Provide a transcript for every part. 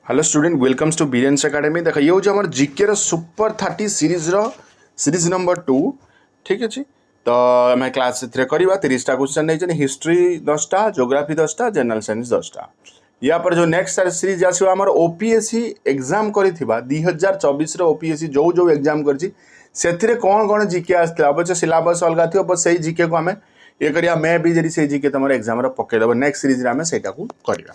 Hello student welcomes to Biren's academy. देख ये हूँ आम जीके सुपर 30 सीरीज नंबर 2। ठीक अच्छे तो आम क्लास करवा 30टा क्वेश्चन नहीं हिस्ट्री 10टा जोग्राफी 10टा जनरल साइंस 10टा। या पर जो नेक्स्ट सीरीज आसो आम ओपीएससी एग्जाम कर 2024 ओपीएससी जो जो एग्जाम कर कौन कौन जीके आसता अवश्य सिलेबस अलग थी बस से जीके को आम ये करिया मे भी जब से जीके तुम एग्जाम पकईदेव नेक्स्ट सीरीज आम से करवा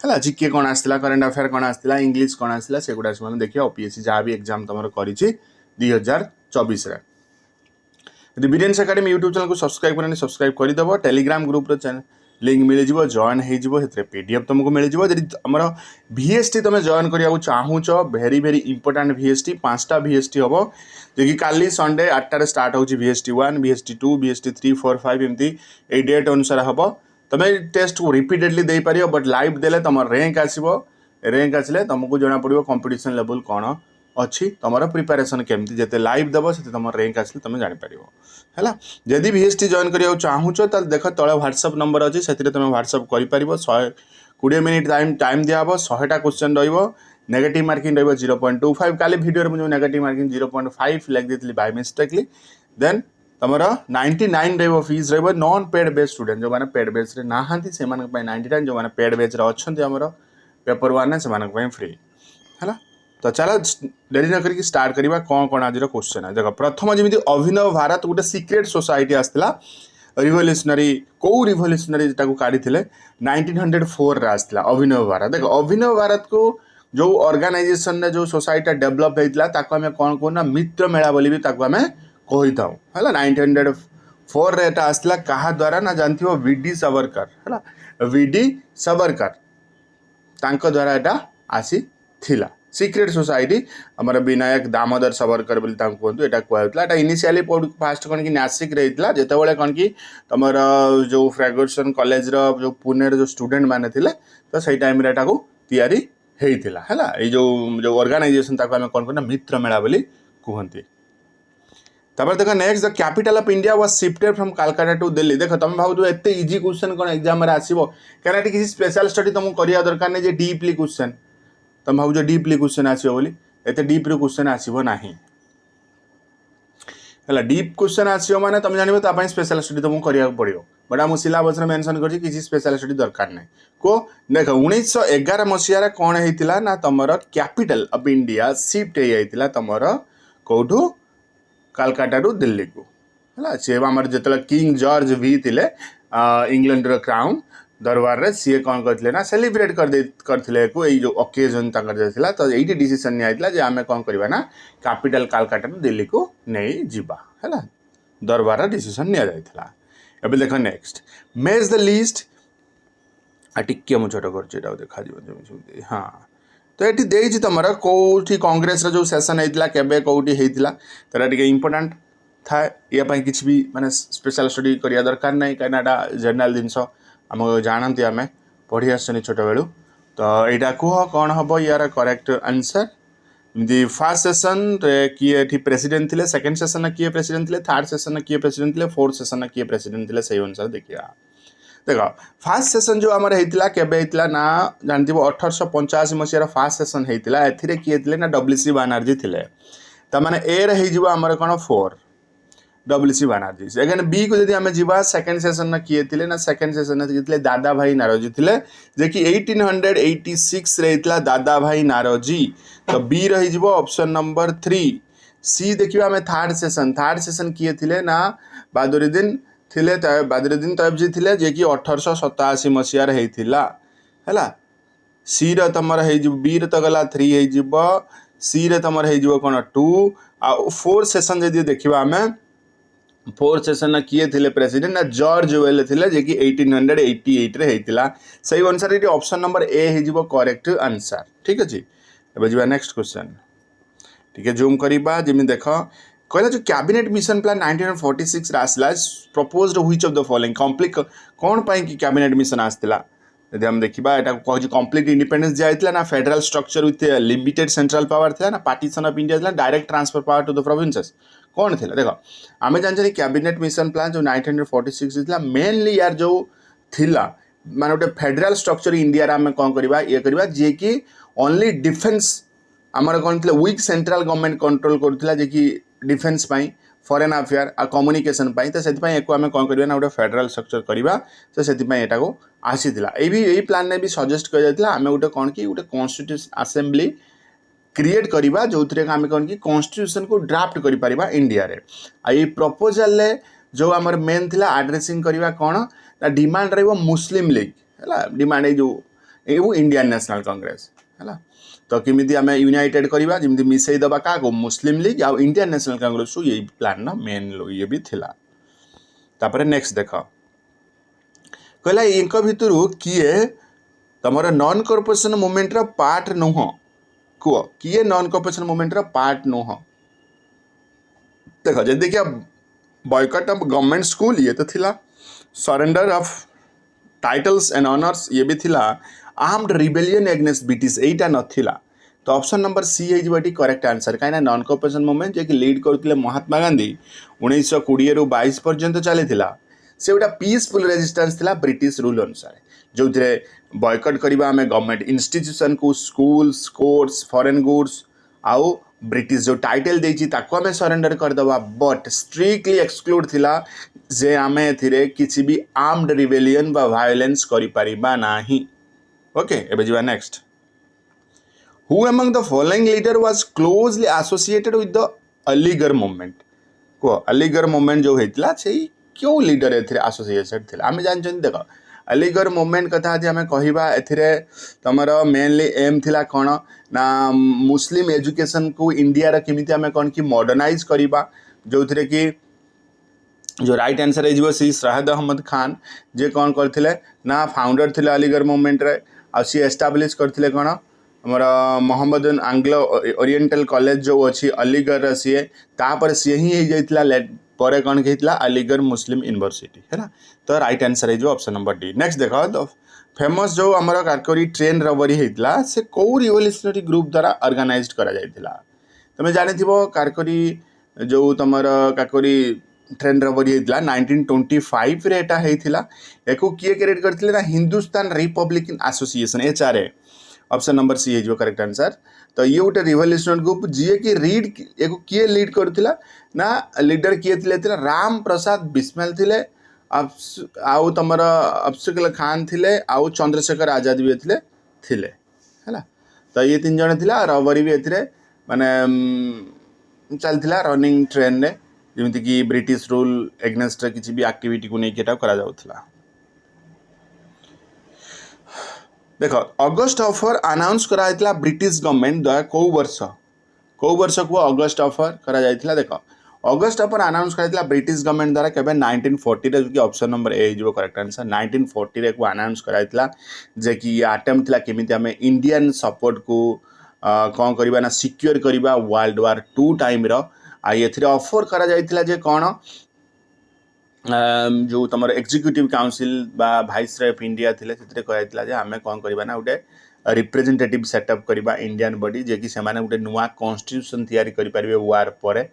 है जीके कौन आसला करेन्ट अफेयर कौन आसला इंग्लिश कौन आसला से गुड़ा सब देखिए ओपीएससी जहाँ भी एग्जाम तुम कर 2024 यदि बीरेन्स एकेडमी यूट्यूब चैनल को सब्सक्राइब करनी सब्सक्राइब करदेव टेलीग्राम ग्रुप लिंक मिल जाव जॉइन हो पीडीएफ तुमको मिल जाव जब आम वीएसटी तुम जॉइन करा चाहूच भेरी भेरी इंपोर्टाट वीएसटी 5टा वीएसटी हम जो कि काली संडे 8टार स्टार्ट हो VST 1 VST 2 VST 3 4 5 एमती ए डेट अनुसार हम तुम टेस्ट को रिपीटेडली दे पार बट लाइव देले तुम रैंक आसो रैंक आसिले तुमको जना पड़ो कंपटीशन लेवल कौन अच्छी तुम प्रिपेरेसन केमती जिते लाइव देव से तुम रैंक आसिले तुम जापर है जदि VST जॉइन करा चाहूच तो देख तले व्हाट्सअप नंबर अच्छी से तुम व्हाट्सअप कर 120 मिनिट टाइम दिहब 100टा क्वेश्चन नेगेटिव मार्किंग 0.25 काली वीडियो मुझे नेगेटिव मार्किंग 0.5 लिख दी बाय मिस्टेकली देन तुम 99 fees non paid batch student जो मैंने पेड बेच नहांती से 99 जो मैंने पेड बेच अच्छा आमर पेपर वन से फ्री है। तो चलो डेरी न करके स्टार्ट करवा कौन कौन आज क्वेश्चन है देख प्रथम जमी अभिनव भारत गोटे सिक्रेट सोसाइटी आसला रिवोल्यूशनरी कौ रिवोल्यूशनरी काढ़ी 1904 आसला अभिनव भारत देख अभिनव भारत को जो ऑर्गेनाइजेशन ने जो सोसाइटी डेवलप होता आम कौन कहना मित्र मेला बोली भी आम कही था है 1904 रे आसला क्या द्वारा ना जानती VD सावरकर है VD सावरकर तांको द्वारा एटा आसी थिला सिक्रेट सोसाइटी आमर विनायक दामोदर सावरकर बोली कहतु यहाँ कहला इनिशियली फास्ट कौन कि नासिक रही जिते कौन कि तुम जो फर्ग्यूसन कॉलेज जो पुणे जो स्टूडेंट मैंने थे तो सही टाइम या है ये जो ऑर्गेनाइजेशन आम कौन करना मित्र मेला बोली कहती। तब देख next the capital of India was shifted from Calcutta to Delhi देख तुम भाव एत इजी क्वेश्चन कौन एग्जाम आसो क्या किसी स्पेशल स्टडी तुमको करवा दरकार नहीं डीपली क्वेश्चन तुम भाव डीपली क्वेश्चन आसो बोली एत डीप्री क्वेश्चन आसो ना है डीप क्वेश्चन आसो मैंने तुम जान स्पेशल स्टडी तुमको करने पड़ो बट आम सिलेबस मेंशन कर किसी स्पेशल स्टडी दरकार नहीं को देख 1911 मसीह कौन होता ना तुम कैपिटल ऑफ इंडिया शिफ्ट होता तुम कौटू कलकत्ता टू दिल्ली को है सी आम जो किंग जॉर्ज भी थे इंग्लैंड क्राउन दरबार रे सी कौन करते ना सेलिब्रेट करते जो ओकेजन था तो ये डिसीजन निया आम कौन करवा ना कैपिटल कलकत्ता टू दिल्ली को नहीं जीवा है दरबार डिसीजन निया जायथिला। एबे देख नेक्स्ट मेज द लिस्ट टिके मु छोट कर देखा हाँ तो ये देती तुम कौटी कांग्रेस जो सेसन होता केबे कौटी होता तो ये इंपोर्टाट था ये किसी भी माने स्पेशल स्टडी करने दरकार नहीं कहीं जनरल जिनस आम जानती आम पढ़ी आसनी छोट बेलू तो यहाँ कह कौन हम यार करेक्ट आंसर एमती फर्स्ट सेसन किए प्रेसिडेंट थे सेकेंड सेसन किए प्रेसिडेंट थे थर्ड सेसन किए प्रेसिडेंट थे फोर्थ सेसन किए प्रेसिडेंट थे से अनुसार देखिए देख फास्ट सेसन जो आमर होता केबे होता ना जानती 1885 मसीहार फास्ट सेसन होता ए किए थे ना WC बनर्जी थे तमाने ए रही आमर कौन 4 WC बनर्जी एगेन बी को जब आम जा सेकेंड सेसन किए थे ना सेकेंड सेसन किए दादा भाई नारोजी थे जे कि 1886 होता दादा भाई नारोजी तो बी रही ऑप्शन नंबर 3 सी देखिए आम थर्ड सेसन किए थे ना बहादुरुद्दीन थे बहादुरुद्दीन तैयबजी थे जे कि 1887 मसीहार होता है सी तुम बी तो गला 3 हो सी तुम हो कौन 2 आ 4 सेसन जदि देखा आम 4 सेसन किए थे प्रेसिडेंट ना जॉर्ज वेल थे जे कि 1888 रे होता से अनुसार ये ऑप्शन नंबर ए हो करेक्ट आंसर। ठीक अच्छे अब जी नेक्स्ट क्वेश्चन टी जूम करवा जमी देख कहला जो कैबिनेट मिशन प्लान 1946 आसला proposed which of the following complete कौन पाई कि कैबिनेट मिशन आसला यदि हम देखा यहाँ कह कम्प्लीट इंडिपेंडेंस दिया ना federal structure with limited central power था ना partition of India direct transfer power to the provinces कौन थे देख आम जानते कैबिनेट मिशन प्लान जो 1946 था मेनली यार जो थिला माने गोटे फेडरल स्ट्रक्चर इंडिया आम कौन करवा ये करवा जे कि ओनली डिफेन्स आमर कौन थे वीक सेंट्रल गवर्नमेंट कंट्रोल करूला जे कि डिफेन्स फॉरेन अफेयर आ कम्युनिकेशन तो से आम कौन करवा ना गोटे फेडरल स्ट्रक्चर करवा तो से यहाँ को आसीला यही प्लान ने भी सजेस्ट कर आम गोटे कौन कि गोटे कॉन्स्टिट्यूशन असेंबली क्रिएट करवा जो थे आम कौन कि कॉन्स्टिट्यूशन को ड्राफ्ट कर इंडिया रे आई प्रपोजल जो आमर मेन थिला एड्रेसिंग करवा कौन ना डिमांड रही मुस्लिम लीग है डिमांड जो इंडियन नेशनल कांग्रेस है तो किमिति आम यूनाइटेड करवा जमी मिसई दबा क्या मुस्लिम लीग आ इंडियन नेशनल कांग्रेस यही प्लान ना मेन ये भी थिला तापर नेक्स्ट देख कहला इनका भितर किए तुम नॉन कॉर्पोरेशन मूवमेंट पार्ट नुह कह किए नॉन कॉर्पोरेशन मूवमेंट पार्ट नुह देख जब देखिए बॉयकॉट ऑफ गवर्नमेंट स्कूल ये तो थिला surrender of titles and honours ये भी थिला आर्म्ड रिबेलियन एग्नेस्ट ब्रिटिश यहीटा नथिला तो ऑप्शन नंबर सी है करेक्ट आंसर कहीं नॉन कॉर्पोरेशन मूवमेंट जे कि लीड करते महात्मा गांधी 1920 रु 22 पर्यंत चली से गोटा पीसफुल रेजिस्टेंस थिला ब्रिटिश रूल अनुसार जो थे बॉयकॉट करवा आम गवर्नमेंट इंस्टीट्यूशन को स्कूल्स कोर्ट्स फॉरेन गुड्स आउ ब्रिटिश जो टाइटल देती आम सरेंडर करदे बट स्ट्रिक्टली एक्सक्लूड थिला जे आम ए किसी भी आर्म्ड रिबेलियन बा वायलेंस करिपरिबा नाही ओके एबे जीवा next who among the following leader was closely associated with the Aligarh movement को अलीगढ़ मूवमेंट जो होता से क्यों लीडर एसोसिएटेड थिला आम जानते देख अलीगढ़ मूवमेंट कथा आज आम कहवा तुम मेनली एम थिला कौन ना मुस्लिम एजुकेशन को इंडिया केमिति आम कौन कि मॉडर्नाइज करवा जो थे कि जो राइट आंसर है सी शहीद अहमद खान जे कौन करते ना फाउंडर थे अलीगढ़ मूवमेंट रे आ सी एस्टाब्लीश करते कौन आमर मोहम्मद आंग्लो ओरिएंटल कॉलेज जो अच्छी अलीगढ़ सी तापर सी ही जाता पर कौन कहला अलीगढ़ मुस्लिम यूनिवर्सिटी है ना तो राइट आंसर है जो ऑप्शन नंबर डी नेक्स्ट देख द फेमस जो आमर कारकोरी ट्रेन रबरी होता से कौ रिवोल्यूशनरी ग्रुप द्वारा ऑर्गेनाइज्ड करा जायतिला तुम जानी कारकोरी जो तुम कारकोरी ट्रेन रबरी होता 1925 रे एटा होता एको किए क्रिएट करथिले ना Hindustan Republican Association HRA option number C है करेक्ट आंसर तो ये गोटे रिवोल्यूशनरी ग्रुप जी कि रीड एको किए लीड करथिला ना लीडर किए थिले राम प्रसाद बिस्मिल थिले आउ तुमर अफजल खान थिले आउ चंद्रशेखर आजाद भी थिले है तो ये 3 जन थिला रबरी भी एथिरे माने चलथिला रनिंग ट्रेन रे जमीती कि ब्रिटिश रूल एग्नेस्ट किसी भी एक्टिविटी को लेकिन करा जाउथला देख अगस्ट ऑफर अनाउंस करा ब्रिटिश गवर्नमेंट द्वारा कौ वर्ष को अगस्ट ऑफर करा जायतिला देख अगस्ट ऑफर अनाउंस करा ब्रिटिश गवर्नमेंट द्वारा केबे 1940 रे जो ऑप्शन नंबर ए जो करेक्ट आंसर 1940 रे को अनाउंस करा जे कि अटेम्प्ट थिला केमिति हमें इंडियन सपोर्ट को कौन करबा ना सिक्योर करबा वर्ल्ड वार 2 टाइम रो आ एथिरे ऑफर करा जायतिला जे कौन जो तुम एग्जीक्यूटिव काउंसिल बा भाइसरॉय ऑफ इंडिया थिले सेतिरे कहैतिला जे आमे कौन करबा ना गोटे रिप्रेजेंटेटिव सेटअप करबा इंडियन बॉडी जे कि सेमाने गोटे नुआ कॉन्स्टिट्यूशन तैयारी करि परिबे वार परे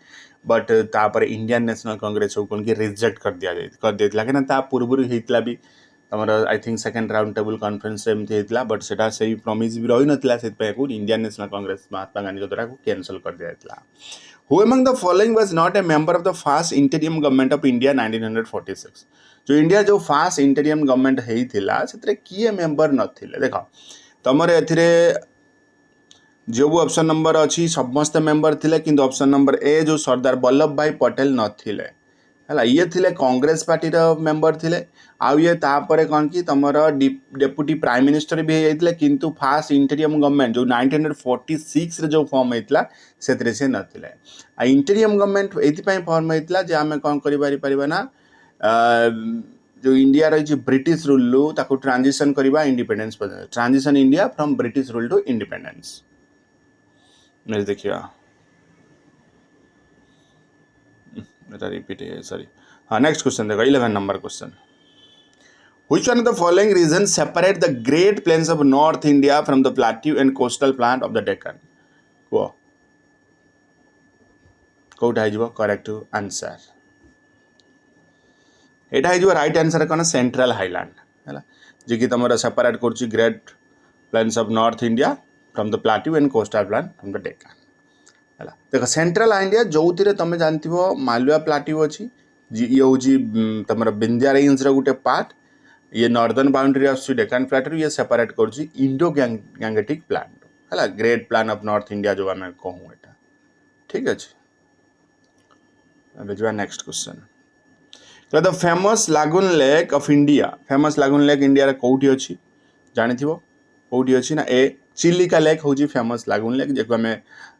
बट तापर इंडियन नेशनल कांग्रेस को कौन कि रिजेक्ट कर दिया कि ता पूर्व होता भी तुम I think second round table conference एमती होता बट से सही प्रमिज भी रही नाला से इंडियन नेशनल कांग्रेस महात्मा गांधी द्वारा कैंसल कर दिया who among the following was not a member of the first इंटीरियम government of India 1946 जो इंडिया जो फर्स्ट इंटीरियम गवर्नमेंट होता से किए मेंबर नथिले देख तुम ए जो भी ऑप्शन नंबर अच्छी समस्त मेंबर थिले किंतु ऑप्शन नंबर ए जो सरदार वल्लभ भाई पटेल नथिले है ये थिले कांग्रेस पार्टी मेंबर थिले आउ ये तापर कौन कि तुम डेप्यूटी प्राइम मिनिस्टर भी होते किंतु फास्ट इंटीरियम गवर्नमेंट जो 1946 रे जो फॉर्म होता से नथिले आ इंटीरियम गवर्नमेंट ये फॉर्म होता जे आम कौन कर ना जो इंडिया रही ब्रिटिश रूल ताको ट्रांजिशन करवा independence transition India from British rule to independence next देखिए रिपीट है सॉरी हाँ नेक्स्ट क्वेश्चन देखो 11 number question Which one of the following reasons separate the Great Plains of North India from the plateau and coastal plain of the Deccan? कोटा है correct answer यहाँ है right answer कौन central highland है जी कि तुम सेपरेट कर great plains of north India from the plateau and coastal plain from the Deccan है। देख सेंट्रल इंडिया जो तुम जानते मालवा प्लाट्यू अच्छी ये हूँ तुम विंध्या रेंज रोटे पार्ट ये नॉर्दर्न बाउंड्री आस डेक्कन प्लाट्यू ये सेपरेट कर इंडो गैंगेटिक प्लान है great plan of north India जो आम कहूँ यहाँ ठीक अच्छे। नेक्स्ट क्वेश्चन द फेमस लागून लेक ऑफ इंडिया फेमस लागून लेक इंडिया कौटी अच्छी जानी कौटी अच्छी ना ए चिलिका लेक हूँ फेमस लागून लेक जो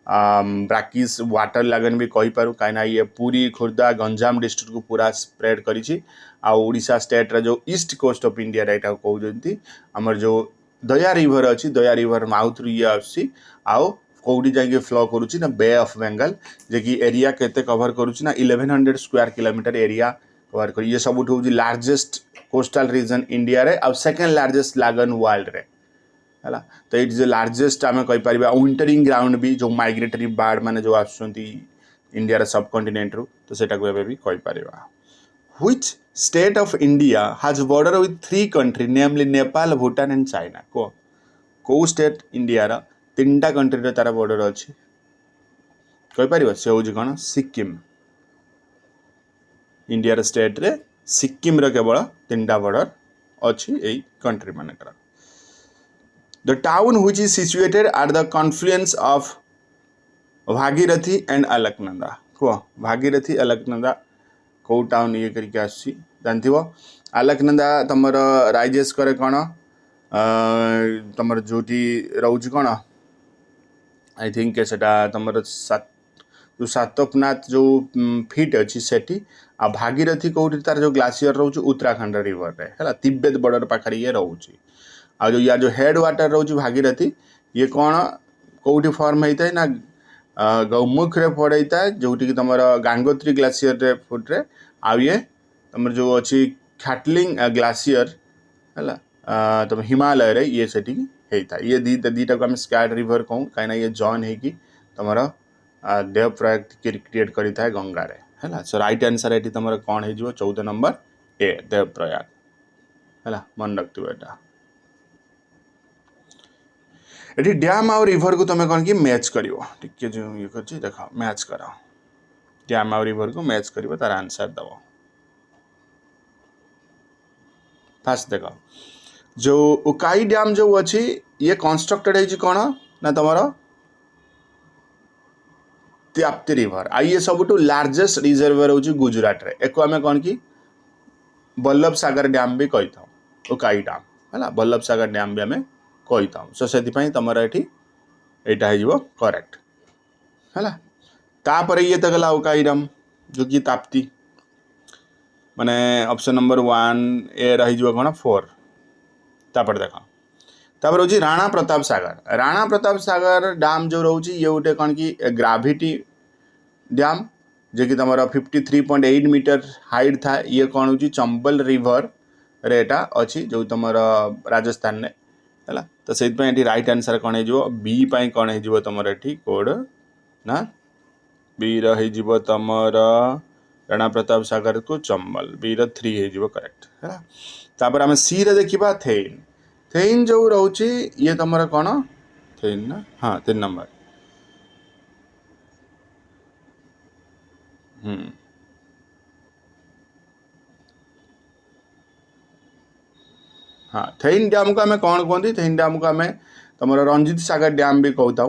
आम ब्राकिस वाटर लागन भी कहीपर कहीं ये पूरी खोर्धा गंजाम डिस्ट्रिक्ट को पूरा स्प्रेड करा स्टेट जो ईस्ट कोस्ट ऑफ इंडिया यहाँ कहते आमर जो दया रिवर अच्छी दया रिवर माउथ ये आउ कौटी जाके फ्लो करुच्ची ना बे ऑफ बेंगल जे एरिया केते कवर करुच्ची ना 1100 स्क्वायर किलोमीटर एरिया कवर कर ये सब लार्जेस्ट कोस्टल रीजन इंडिया रे आ सेकेंड लार्जेस्ट लागन वर्ल्ड रे है। तो ये जो लार्जेस्ट आम कहीपर विंटरिंग ग्राउंड भी जो माइग्रेटरी बर्ड मैंने जो आडिया सब कंटिनेंट रू तो सेटा को भी कहीपर। Which state of India has border with 3 country namely Nepal Bhutan and China को स्टेट इंडिया रा 3टा कंट्री तार बॉर्डर अच्छी कहीपर से हूँ कौन सिक्किम इंडिया स्टेट रे सिक्किम रो केवल 3टा बॉर्डर अच्छी यही कंट्री मानकर। The town which is situated at the Confluence of Bhagirathi and Alaknanda कह भागीरथी अलकनंदा कौ टाउन ये करके आसी जानथिबो अलकनंदा तुमर राइजेस करे कौन तुमर जोटी रोज कौन आई थिंक सेटा तुमर जो सातपनाथ जो फीट अच्छी सेठी आ भागीरथी कौटी तार जो ग्लासीयर रोच उत्तराखंड रिवर रे है तिब्बत बॉर्डर पाखे ये रोच आ जो या जो हेड वाटर रोच भागीरथी ये कौन कौटी फॉर्म होता है ना गौमुख रे पड़ता है जोटी कि तुम गांगोत्री ग्लासीयर रे फुट रे आ ये तुम जो अच्छी खाटलिंग ग्लासीयर है तुम हिमालय रे ये सेठी होता है ये दीटा को आम स्कार्ड रिवर कहूँ कहीं ये जॉइन है कि तुम देव प्रयाग क्रिएट करता है गंगा रे है। सो राइट आंसर ये तुम कौन हो 14 नंबर ए देव प्रयाग है मन रखियो यहाँ ये डैम आउ रिवर को तुम कौन कि मैच कर जो ये कर देख मैच कर डैम आउ रिवर को मैच कर तार आंसर दब। फास्ट देख जो उकाई डैम जो अच्छी ये कंस्ट्रक्टेड है कौन ना तुम त्याप्ती रिवर आ ये सब लार्जेस्ट रिजर्वर हूँ गुजरात रे एको आम कौन कि बल्लभ सागर डैम भी कही था उकाई डैम है बल्लभ सागर डैम भी आम कही था सो से तुम यहाँ हो करेक्ट है। तापर ये तो गला उकाई डैम जो कि ताप्ती माने ऑप्शन नंबर 1 ए रही कौन 4 तापर देख तापर हूँ राणा प्रताप सागर डैम जो रोचे ये गोटे कौन कि ग्राविटी डैम जे कि तुम 53.8 मीटर हाइट था ये कौन हो चंबल रिवर रेटा अच्छी जो तुम राजस्थान ने है तो से राइट आंसर कौन हो बी पाई कौन हो तुम ये कोड ना बी रही तुम राणा प्रताप सागर को चंबल बी 3 हो करेक्ट है। तापर आम सी रे देखा थेन जो रोचे ये तुम कौन थेन ना हाँ 3 नंबर हाँ थेन डैम को आम कौन कहते थेन डैम को आम तुम रंजित सागर डैम भी कहता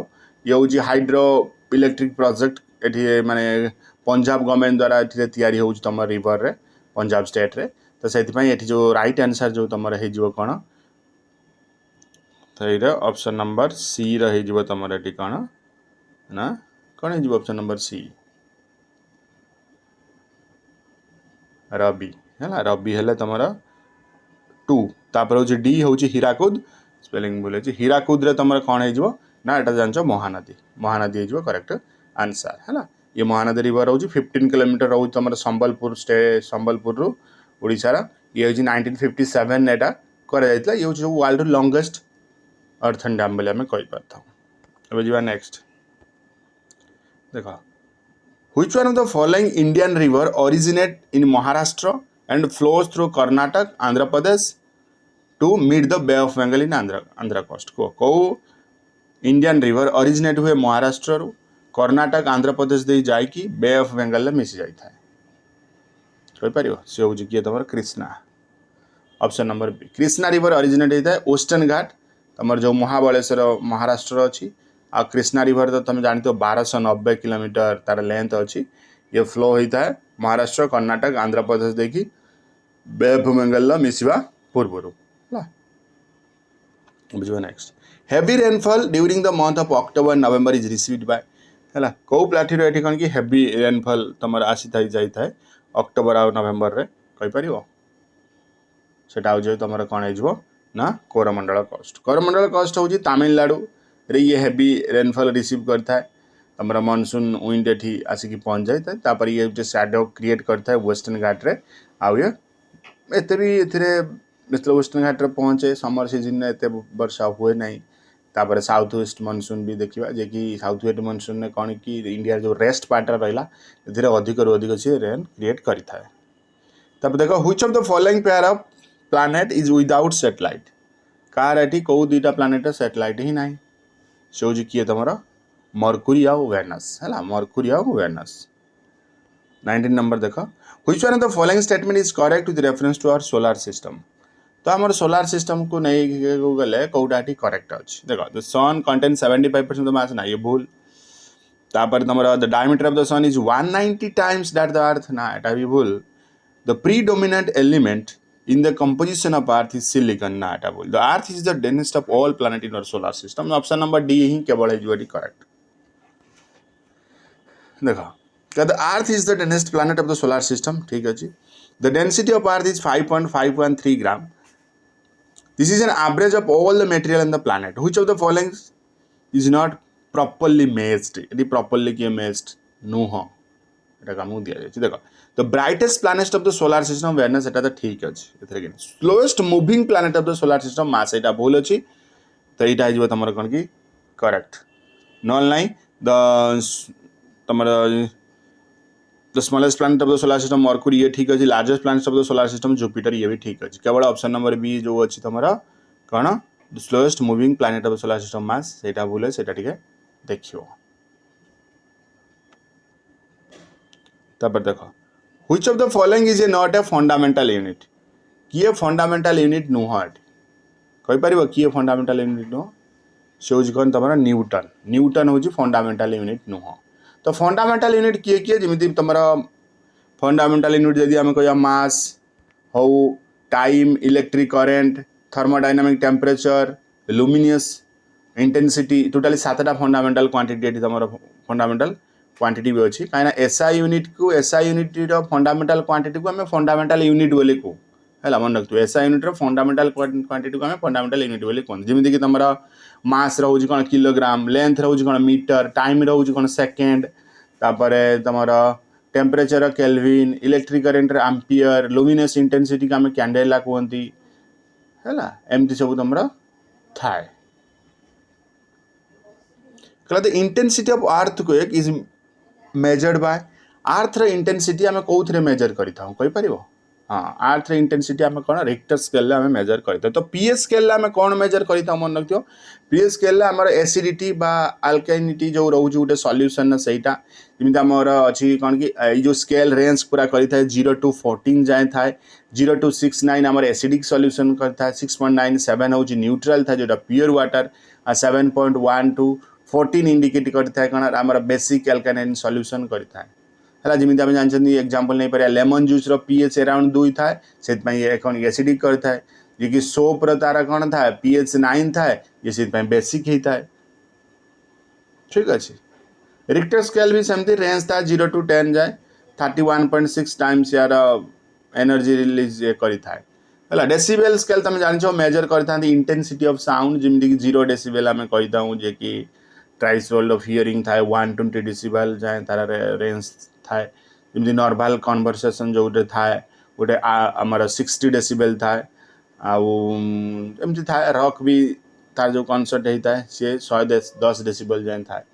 ये हूँ हाइड्रो इलेक्ट्रिक प्रोजेक्ट ये माने पंजाब गवर्नमेंट द्वारा ये तैयारी हो तुम रिवर रे पंजाब स्टेट रे तो से जो राइट आंसर जो तुम हो कौन तो ये ऑप्शन नंबर सी रही तुम ये कौन ना कौन हो ऑप्शन नंबर सी रवि है रवि है तुम 2 तापर हूँ डी हूँ हीराकुद स्पेलिंग भूल हीराकुद रे तुम कौन हो ना यहाँ जान महानदी हो करेक्ट आंसर है। ये महानदी रिवर हूँ 15 किलोमीटर रोज तुम संबलपुर संबलपुर रु ओडिशार ये हूँ 1957 एटा कर ये हूँ वर्ल्ड लॉन्गेस्ट अर्थन डैम बोले आम कहीपर। अब नेक्स्ट देख which one of the following Indian river originate in Maharashtra and flows through Karnataka Andhra Pradesh to meet the Bay of Bengal in Andhra coast को इंडियन रिवर ओरिजिनेट हुए महाराष्ट्र रु कर्णाटक आंध्र प्रदेश दे जाइकी बे ऑफ बेंगल मिसी जाई थाए कहि परियो से होउची किए तमर Krishna option number B Krishna river originate होता है वेस्टर्न घाट तमर जो महाबलेश्वर महाराष्ट्र अच्छी आ कृष्णा रिवर तो तुम जानते हो 1290 किलोमीटर तार लेंथ अच्छी ये फ्लो होता है महाराष्ट्र कर्णाटक आंध्र प्रदेश देखी बे ऑफ बेंगल मिसवा पूर्व बुझे next heavy rainfall during the month of October November is received by है कौ प्लाठी ये कौन कि हेवी रेनफॉल तुम आसी था जाए अक्टोबर आ नवेम्बर रे कहीपर से तुम कौन हो ना कोरमंडल कस्ट हूँ तमिलनाडु रे ये हेवी रेनफॉल रिसीव करता है तुम मनसून विंड ये आसिक पहुँच जाए तापर ये गोटे सैडो क्रिएट करता है वेस्टर्न घाट रे आउ ये एत भी ये वेस्टर्न घाट रे पहुँचे समर सीजन एत वर्षा हुए ना तापर साउथ वेस्ट मनसून भी देखा जे कि साउथ वेस्ट मनसून ने कौन कि इंडिया जो रेस्ट पार्ट रहा अधिक रू अधिक सी रेन क्रिएट करता है तब देखो which of the following pair of planet is without satellite car eighty कौ दुईटा प्लैनेट सैटेलाइट ही ना से हूँ किए तुम मरकुरी आउ वेनस है मरकुरी आउ वेनस 19 नंबर देख which one of the following statement is correct with reference to our solar system तो आमर सोलार सिस्टम को नहीं गले कौटा करेक्ट अच्छे देख the sun contain 75% of mass ना ये भूल तापर तुम the diameter of the sun is 190 times that the earth ना एटा भी भूल the predominant element in the composition of earth is silicon ना एटा भूल the earth is the densest of all planet in our solar system option number D ही केवल है correct देखा the earth is the densest planet of the solar system ठीक अच्छे the density of earth is 5.513 gram this is an average of all the material in the planet which of the following is not properly measured यदि properly किए measured नुह एटा कामु दिया जाय देखो the brightest planet of the solar system Venus एटा तो ठीक अच्छे एथरे slowest moving planet of the solar system Mars एटा भूल अच्छी तो यहाँ हो तुम कौन कि करेक्ट नल ना तुम the smallest planet of the solar system Mercury ये ठीक अच्छे largest planet of the solar system Jupiter ये भी ठीक अच्छे केवल ऑप्शन नंबर बी जो अच्छी तुम कौन slowest moving planet of the solar system Mars से भूल से देखियो तब देख which of the following is a not a fundamental unit किए फंडामेंटल यूनिट नुह कही पार किए फंडामेंटल यूनिट नुह से हूँ कौन तुम न्यूटन न्यूटन हूँ फंडामेंटल यूनिट नुह तो फंडामेंटल यूनिट किए किए जमी तुम फंडामेंटल यूनिट जदि आम कह मास हो time electric current thermodynamic temperature luminous intensity totally 7टा फंडामेंटल क्वांटिटी तुम फंडामेंटल क्वांटिटी भी अच्छी कहीं एसआई यूनिट को एसआई यूनिट फंडामेंटल क्वांटिटी को आम फंडामेंटल यूनिट बोली कहू है मन रखु एसआई यूनिट फंडामेंटल क्वांटिटी को आम फंडामेंटल यूनिट बोली कहते जमीक तुम मास रोज कौन किलोग्राम लेंथ रोज कौन मीटर टाइम रोज कौन सेकेंड तापर तुम temperature kelvin electric current ampere luminous intensity को आम कैंडेला कहती है एमती सब तुम थाए the intensity of earthquake is measured by earth intensity आम कौन मेजर करें हाँ अर्थ इंटेंसिटी आम कौन रिक्टर स्केल आम मेजर करें तो पीएस स्केल आम कौन मेजर करें मन रखियो पीएस स्केल आम एसिडिटी बा अल्काइनिटी जो रोज गोटे सल्यूशन सेटा जमी आमर अच्छी कौन कि जो स्केल रेंज पूरा करें 0 to 14 जाए थाए 0 to 6.9 आमर एसिडिक सल्यूशन करता है 6.9 7 हूँ न्यूट्रल था जोटा प्योर वाटर 7.1 to 14 इंडिकेट करता है कौन आमर बेसिक एल्कालाइन सल्यूशन करता है जमी आम जानते एग्जांपल नहीं पारे लेमन जूस पीएच अराउंड 2 था से कौन एसिडिक करता है जी कि सोप तार कौन था पीएच 9 था ये से बेसिक होता है ठीक अच्छे रिक्टर स्केल भी सेमती रेंज था 0 to 10 जाए 31.6 टाइम्स यार एनर्जी रिलीज करता है डेसिबेल स्केल तुम जान मेजर करता इंटेंसिटी ऑफ साउंड जमीक 0 डेसिबेल आम कहीता हूँ जे कि थ्रेशोल्ड ऑफ हियरिंग था 120 डेसिबेल जाए तार रेंज थाए जमी नॉर्मल कन्वर्सेशन जो गोटे थाए गोटे आमर 60 डेसिबेल थाए आमती थाए रॉक भी तार जो कनसर्ट होता है सी 110 डेसिबेल जाए थाए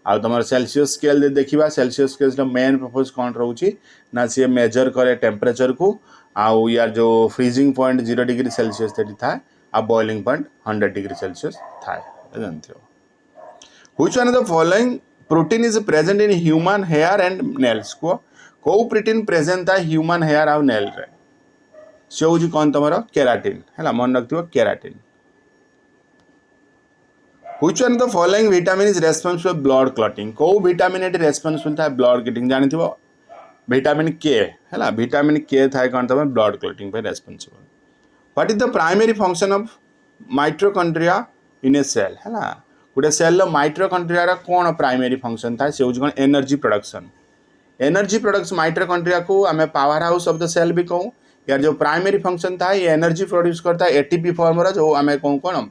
आ तुम सेल्सियस स्केल देखा सेल्सियस स्केल मेन पर्पज कौन रोचे ना सी मेजर करे टेम्परेचर को आउ यार जो फ्रीजिंग पॉइंट 0 डिग्री सेल्सियस था आ बॉइलिंग पॉइंट 100 डिग्री सेल्सियस थाए जानते हो Which one of the following protein is present in human hair and nails? को प्रोटीन प्रेजेंट था ह्यूमन हेयर आउ नेल रे से हूँ कौन तुम केराटिन है मन रख keratin Which one of the following vitamin is responsible for blood clotting? को vitamin एटी responsible था blood clotting जानी थी वो vitamin K है vitamin K था कौन तुम blood clotting पे responsible. What is the primary function of mitochondria in a cell है गोटे सेल माइट्रोकंड्रिया रा कौन प्राइमरी फंक्शन था से हूँ कौन एनर्जी प्रोडक्शन माइट्रोकंड्रिया को आम power house of the cell भी कहूँ यार जो प्राइमरी फंक्शन था ये एनर्जी प्रोड्यूस करता है एटीपी फॉर्म रा जो आम कहूँ कौन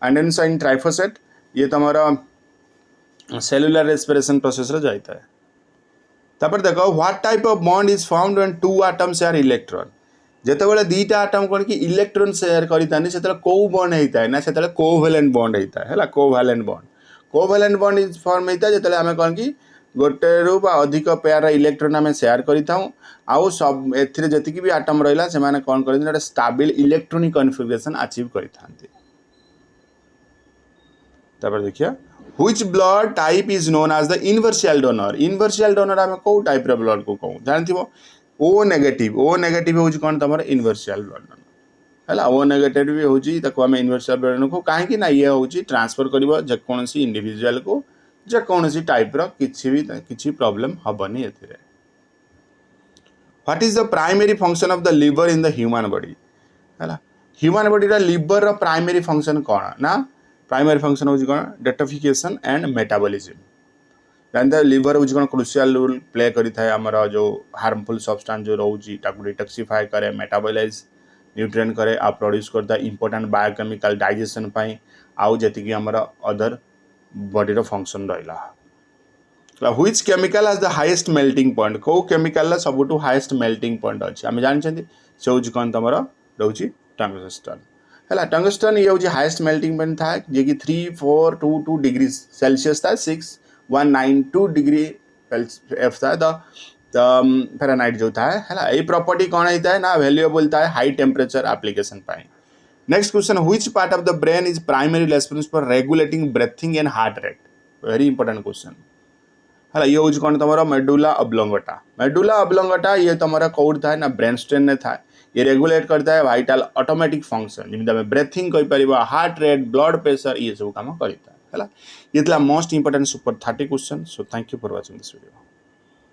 एडेनोसाइन ट्राइफोसेट ये तुम्हारा सेलुलर रेस्पिरेशन प्रोसेस रे जाता है तापर देखो what type of bond is found when two atoms share electron जेतेबेले दीटा एटम कोन कि इलेक्ट्रॉन शेयर करितानी सेतेले को बॉन्ड हेता है ना सेतेले कोवैलेंट बॉन्ड हेता है हला कोवैलेंट बॉन्ड इज फॉर्म हेता जेतेले हमें कोन कि गोटे रु बा अधिक पेयर इलेक्ट्रॉन हमें शेयर करिताऊ आउ सब एथिरे जतिकि भी एटम रहिला से माने कोन करथिन एटा स्टेबल इलेक्ट्रॉनिक कॉन्फ़िगरेशन अचीव करिथांती तापर देखिया Which blood type is known as the inversial donor? Inversial donor आमे को टाइप रे ब्लड को कहू जानथिबो O नेगेटिव होउची कोन तमर इनवर्शियल ब्लड हला O नेगेटिव भी होउची ताको आमे इनवर्शियल ब्लड को काहे कि ना ये होउची ट्रांसफर करबो जे कोनसी इंडिविजुअल को जे कोनसी टाइप रो किछि प्रॉब्लम हबनी एथिरे What is the primary function of the liver in the human body हला ह्यूमन बॉडी रा लिवर रो प्राइमरी फंक्शन कोन ना प्राइमरी फंक्शन होउची कोन डेटोफिकेशन एंड मेटाबॉलिज्म जानते लिवर हूँ कौन क्रुशियल रोल प्ले करें आमर जो हार्मफुल सब्सटेंस जो रोचे डिटॉक्सिफाई करे मेटाबोलाइज न्यूट्रिएंट करे आ प्रोड्यूस करता इंपोर्टेंट बायोकेमिकल डाइजेशन आउ जी आमर अदर बॉडी रो फंक्शन रहा which chemical has the highest melting point को केमिकल सबुठु हाईएस्ट मेल्टिंग पॉइंट अच्छी आम जानते से हूँ कौन तुम रोचे टंगस्टन है टंगस्टन ये हूँ हाईएस्ट मेल्टिंग पॉइंट था जी कि 3422 डिग्री सेल्सियस था 6,192 डिग्री एफ था द फेरानाइट जो था है ये प्रॉपर्टी कौन होता है ना वैल्यूएबल था हाई टेम्परेचर एप्लीकेशन पाए next question which part of the brain is primary responsible for regulating breathing and heart rate very important question है ये हूँ कौन तुम मेडुला ऑब्लोंगेटा ये तुम कौट था ना ब्रेन स्टेम में था ये रेगुलेट करता है वाइटल ऑटोमेटिक फंक्शन जमी आम ब्रीथिंग कहीपर हार्ट रेट ब्लड प्रेशर ये सब कम करता है ये most important super 30 question so thank you for watching this video